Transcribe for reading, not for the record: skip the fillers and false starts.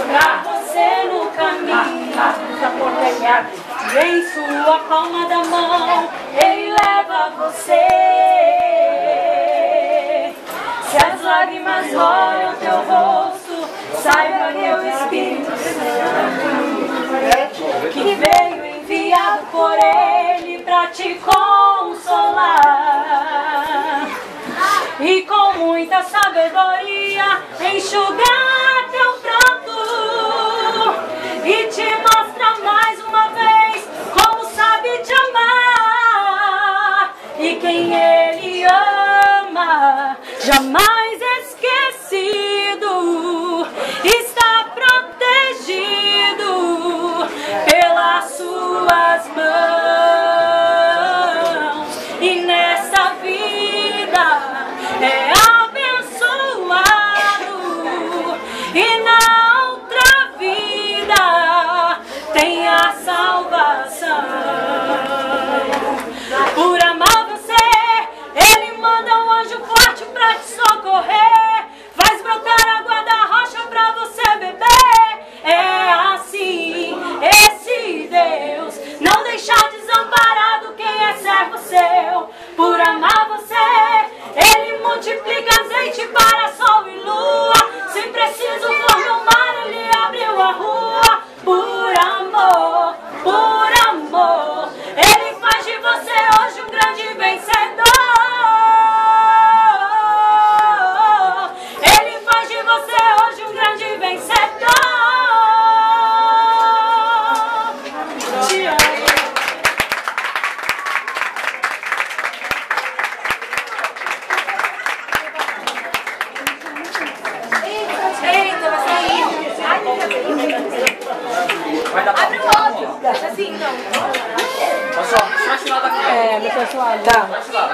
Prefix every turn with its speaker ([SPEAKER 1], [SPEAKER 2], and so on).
[SPEAKER 1] pra você no caminho. E em sua palma da mão Ele leva você. Se as lágrimas molham teu rosto, saiba que o Espírito Santo que veio enviado por Ele pra te consolar e com muita sabedoria enxugar teu pranto e te mostra mais uma vez como sabe te amar. E quem Ele ama jamais esquecido, está protegido pelas suas mãos. E nessa vida é abençoado, e na outra vida tem a salvação. Por amar você, Ele manda um anjo forte pra te socorrer, faz brotar água da rocha pra você beber. É assim, esse Deus não deixa desamparado quem é servo seu. Por amar você, Ele multiplica azeite para sol e lua. Se preciso for no mar, Ele abriu a rua. Por amor, Ele faz de você hoje um grande vencedor. Ele faz de você hoje um grande vencedor. Te amo. Eita, vai sair. Abre o outro. Assim, não.
[SPEAKER 2] Só esse lado aqui.
[SPEAKER 3] É, meu pessoal.
[SPEAKER 2] Só esse lado.